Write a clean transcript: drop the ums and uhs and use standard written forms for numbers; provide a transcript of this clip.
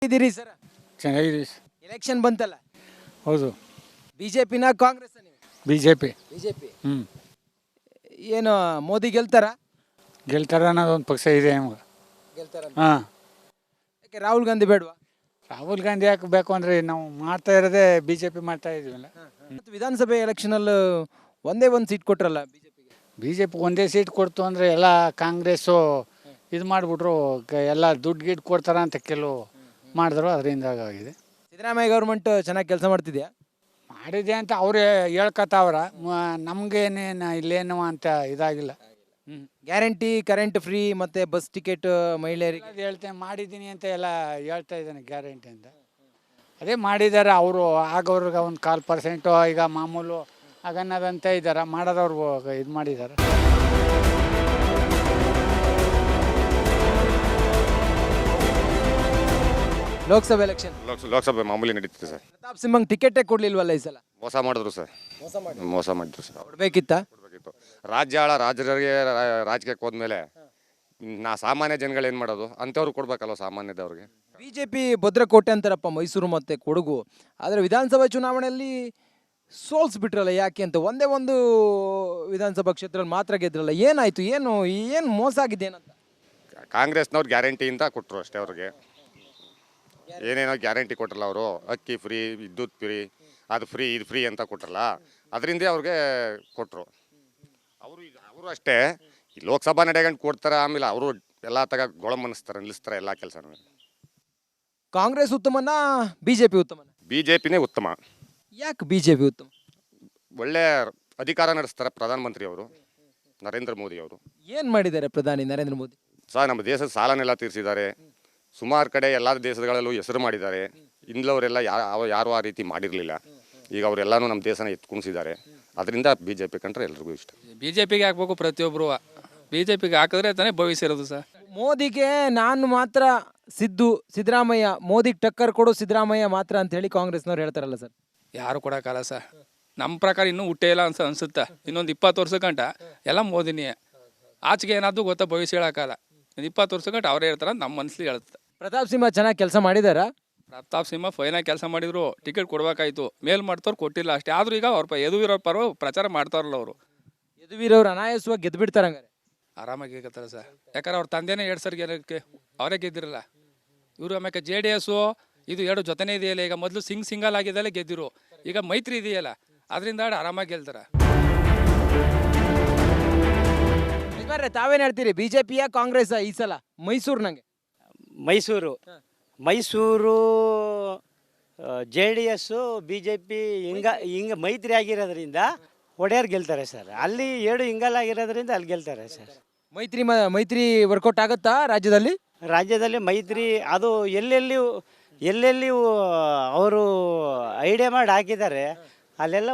ಇದ್ದೀರಿ ಸರ್? ಚೆನ್ನಾಗಿದೆ. ಎಲೆಕ್ಷನ್ ಬಂತಲ್ಲ, ಹೌದು. ಬಿಜೆಪಿನ ಕಾಂಗ್ರೆಸ್? ನೀವು BJP. ಬಿಜೆಪಿ. ಹ್ಞೂ ಏನು ಮೋದಿ ಗೆಲ್ತಾರ? ಗೆಲ್ತಾರ ಅನ್ನೋದೊಂದು ಪಕ್ಷ ಇದೆ ನಮ್ಗೆ. ಗೆಲ್ತಾರ. ಹಾಂ. ಯಾಕೆ ರಾಹುಲ್ ಗಾಂಧಿ ಬೇಡವಾ? ರಾಹುಲ್ ಗಾಂಧಿ ಯಾಕೆ ಬೇಕು ಅಂದರೆ ನಾವು ಮಾಡ್ತಾ ಇರೋದೇ BJP ಮಾಡ್ತಾ ಇದೀವಲ್ಲ. ಮತ್ತು ವಿಧಾನಸಭೆ ಎಲೆಕ್ಷನಲ್ಲಿ ಒಂದೇ ಒಂದು ಸೀಟ್ ಕೊಟ್ರಲ್ಲ ಬಿಜೆಪಿಗೆ. BJP ಒಂದೇ ಸೀಟ್ ಕೊಡ್ತು ಅಂದರೆ ಎಲ್ಲ ಕಾಂಗ್ರೆಸ್ಸು ಇದು ಮಾಡಿಬಿಟ್ರು, ಎಲ್ಲ ದುಡ್ಡು ಗಿಡ್ ಕೊಡ್ತಾರ ಅಂತ ಕೆಲವು ಮಾಡಿದ್ರು, ಅದರಿಂದ ಆಗಿದೆ. ಸಿದ್ದರಾಮಯ್ಯ ಗೌರ್ಮೆಂಟ್ ಚೆನ್ನಾಗಿ ಕೆಲಸ ಮಾಡ್ತಿದ್ಯಾ? ಮಾಡಿದೆ ಅಂತ ಅವರೇ ಹೇಳ್ಕೊತಾವ್ರ, ನಮಗೇನೇನು ಇಲ್ಲೇನು ಅಂತ ಇದಾಗಿಲ್ಲ. ಗ್ಯಾರಂಟಿ ಕರೆಂಟ್ ಫ್ರೀ ಮತ್ತು ಬಸ್ ಟಿಕೆಟ್ ಮಹಿಳೆಯರಿಗೆ ಅದು ಹೇಳ್ತೇನೆ ಮಾಡಿದ್ದೀನಿ ಅಂತ ಎಲ್ಲ ಹೇಳ್ತಾ ಇದ್ದಾನೆ ಗ್ಯಾರಂಟಿ ಅಂತ. ಅದೇ ಮಾಡಿದ್ದಾರೆ ಅವರು, ಆಗೋರ್ಗೆ ಒಂದು 1/4% ಈಗ ಮಾಮೂಲು ಆಗನ್ನದಂತ ಇದ್ದಾರೆ, ಮಾಡೋದವ್ರು ಇದು ಮಾಡಿದ್ದಾರೆ. ಲೋಕಸಭೆ ಎಲೆಕ್ಷನ್ ಲೋಕಸಭೆ ಮಾಮೂಲಿ ನಡೀತಿದೆ ಸರ್. ಪ್ರತಾಪ್ ಸಿಂಹಂಗ್ ಟಿಕೆಟೇ ಕೊಡ್ಲಿಲ್ವಲ್ಲ ಈ ಸಲ? ಮೋಸ ಮಾಡಿದ್ರು ಸರ್, ಮೋಸ ಮಾಡಿದ್ರು ಸರ್. ಕೊಡ್ಬೇಕಿತ್ತ? ಕೊಡಬೇಕಿತ್ತು. ರಾಜರಿಗೆ ರಾಜಕೀಯಕ್ಕೆ ಹೋದ್ಮೇಲೆ ಸಾಮಾನ್ಯ ಜನಗಳು ಏನು ಮಾಡೋದು, ಅಂಥವ್ರು ಕೊಡ್ಬೇಕಲ್ವ ಸಾಮಾನ್ಯದವ್ರಿಗೆ. ಬಿಜೆಪಿ ಭದ್ರಕೋಟೆ ಅಂತಾರಪ್ಪ ಮೈಸೂರು ಮತ್ತು ಕೊಡಗು, ಆದರೆ ವಿಧಾನಸಭಾ ಚುನಾವಣೆಯಲ್ಲಿ ಸೋಲ್ಸ್ಬಿಟ್ರಲ್ಲ, ಯಾಕೆ ಅಂತ? ಒಂದೇ ಒಂದು ವಿಧಾನಸಭಾ ಕ್ಷೇತ್ರದಲ್ಲಿ ಮಾತ್ರ ಗೆದ್ರಲ್ಲ, ಏನಾಯ್ತು? ಏನು ಮೋಸ ಆಗಿದೆ ಏನಂತ? ಕಾಂಗ್ರೆಸ್ನವ್ರು ಗ್ಯಾರಂಟಿಯಿಂದ ಕೊಟ್ಟರು ಅಷ್ಟೇ. ಅವ್ರಿಗೆ ಏನೇನೋ ಗ್ಯಾರಂಟಿ ಕೊಟ್ಟರಲ್ಲ ಅವರು, ಅಕ್ಕಿ ಫ್ರೀ, ವಿದ್ಯುತ್ ಫ್ರೀ, ಅದು ಫ್ರೀ ಇದು ಫ್ರೀ ಅಂತ ಕೊಟ್ಟರಲ್ಲ, ಅದರಿಂದ ಅವ್ರಿಗೆ ಕೊಟ್ಟರು. ಅವರು ಅಷ್ಟೇ ಈ ಲೋಕಸಭಾ ನಡೆಗಂಡು ಕೊಡ್ತಾರೆ, ಆಮೇಲೆ ಅವರು ಎಲ್ಲ ಗೊಳಮನ್ನಿಸ್ತಾರೆ, ನಿಲ್ಲಿಸ್ತಾರೆ ಎಲ್ಲ ಕೆಲಸನೂ. ಕಾಂಗ್ರೆಸ್ ಉತ್ತಮನ ಬಿಜೆಪಿ ಉತ್ತಮನ? BJPನೇ ಉತ್ತಮ. ಯಾಕೆ ಬಿಜೆಪಿ ಉತ್ತಮ? ಒಳ್ಳೆ ಅಧಿಕಾರ ನಡೆಸ್ತಾರೆ ಪ್ರಧಾನಮಂತ್ರಿ ಅವರು, ನರೇಂದ್ರ ಮೋದಿ ಅವರು. ಏನು ಮಾಡಿದ್ದಾರೆ ಪ್ರಧಾನಿ ನರೇಂದ್ರ ಮೋದಿ? ನಮ್ಮ ದೇಶದ ಸಾಲನೆಲ್ಲ ತೀರಿಸಿದ್ದಾರೆ. ಸುಮಾರು ಕಡೆ ಎಲ್ಲ ದೇಶಗಳಲ್ಲೂ ಹೆಸರು ಮಾಡಿದ್ದಾರೆ. ಇಂದ್ಲವರೆಲ್ಲ ಯಾರು ಆ ರೀತಿ ಮಾಡಿರಲಿಲ್ಲ. ಈಗ ಅವರೆಲ್ಲನೂ ನಮ್ಮ ದೇಶನ ಎತ್ಕುಣಿಸಿದ್ದಾರೆ. ಅದರಿಂದ BJP ಕಂಡ್ರೆ ಎಲ್ರಿಗೂ ಇಷ್ಟ. BJPಗೆ ಹಾಕ್ಬೇಕು ಪ್ರತಿಯೊಬ್ಬರು. BJPಗೆ ಹಾಕಿದ್ರೆ ತಾನೇ ಭವಿಷ್ಯ ಇರೋದು ಸರ್. ಮೋದಿಗೆ ನಾನು ಮಾತ್ರ ಸಿದ್ದರಾಮಯ್ಯ, ಮೋದಿಗೆ ಟಕ್ಕರ್ ಕೊಡು ಸಿದ್ದರಾಮಯ್ಯ ಮಾತ್ರ ಅಂತ ಹೇಳಿ ಕಾಂಗ್ರೆಸ್ನವ್ರು ಹೇಳ್ತಾರಲ್ಲ ಸರ್? ಯಾರು ಕೊಡೋಕ್ಕಲ್ಲ ಸರ್. ನಮ್ಮ ಪ್ರಕಾರ ಇನ್ನೂ ಹುಟ್ಟೇ ಇಲ್ಲ ಅನ್ಸುತ್ತೆ. ಇನ್ನೊಂದು 20 ವರ್ಷ ಗಂಟ ಎಲ್ಲ ಮೋದಿನೇ. ಆಚೆಗೆ ಏನಾದರೂ ಗೊತ್ತಾ ಭವಿಷ್ಯ ಹೇಳೋಕ್ಕಲ್ಲ. 20 ವರ್ಷ ಗಂಟ ಅವರೇ ಹೇಳ್ತಾರೆ, ನಮ್ಮ ಮನಸ್ಸಿಗೆ ಹೇಳುತ್ತೆ. ಪ್ರತಾಪ್ ಸಿಂಹ ಚೆನ್ನಾಗಿ ಕೆಲಸ ಮಾಡಿದಾರಾ? ಪ್ರತಾಪ್ ಸಿಂಹ ಫೈನಾಗಿ ಕೆಲಸ ಮಾಡಿದ್ರು, ಟಿಕೆಟ್ ಕೊಡ್ಬೇಕಾಯ್ತು, ಮೇಲ್ ಮಾಡ್ತವ್ರು ಕೊಟ್ಟಿಲ್ಲ ಅಷ್ಟೇ. ಆದರೂ ಈಗ ಅವ್ರ ಯದುವೀರವ್ರ ಪರ ಪ್ರಚಾರ ಮಾಡ್ತಾರಲ್ಲ ಅವರು. ಯದುವೀರವ್ರು ಅನಾಯಾಸವಾಗಿ ಗೆದ್ದು ಬಿಡ್ತಾರೆ ಹಂಗಾರೆ? ಆರಾಮಾಗಿ ಗೆಲ್ತಾರೆ ಸರ್. ಯಾಕಂದ್ರೆ ಅವ್ರ ತಂದೆನೇ 2 ಸರಿ ಗೆಲ್ಲಕ್ಕೆ ಅವರೇ ಗೆದ್ದಿರಲ್ಲ. ಇವರು ಆಮೇಲೆ JDS ಇದು 2 ಜೊತೆನೇ ಇದೆಯಲ್ಲ. ಈಗ ಮೊದಲು ಸಿಂಗಲ್ ಆಗಿದ್ದಲ್ಲೇ ಗೆದ್ದಿರು, ಈಗ ಮೈತ್ರಿ ಇದೆಯಲ್ಲ, ಅದರಿಂದ ಆರಾಮಾಗಿ ಗೆಲ್ತಾರೆ. ತಾವೇನು ಹೇಳ್ತೀರಿ, ಬಿಜೆಪಿಯ ಕಾಂಗ್ರೆಸ್ ಈ ಸಲ ಮೈಸೂರು? ನಂಗೆ ಮೈಸೂರು JDS BJP ಹಿಂಗೆ ಮೈತ್ರಿ ಆಗಿರೋದ್ರಿಂದ ಒಡೆಯರ್ ಗೆಲ್ತಾರೆ ಸರ್. ಅಲ್ಲಿ 2 ಹಿಂಗಲ್ ಆಗಿರೋದ್ರಿಂದ ಅಲ್ಲಿ ಗೆಲ್ತಾರೆ ಸರ್. ಮೈತ್ರಿ ವರ್ಕೌಟ್ ಆಗುತ್ತಾ ರಾಜ್ಯದಲ್ಲಿ? ರಾಜ್ಯದಲ್ಲಿ ಮೈತ್ರಿ ಅದು ಎಲ್ಲೆಲ್ಲಿ ಅವರು ಐಡಿಯಾ ಮಾಡಿ ಹಾಕಿದ್ದಾರೆ, ಅಲ್ಲೆಲ್ಲ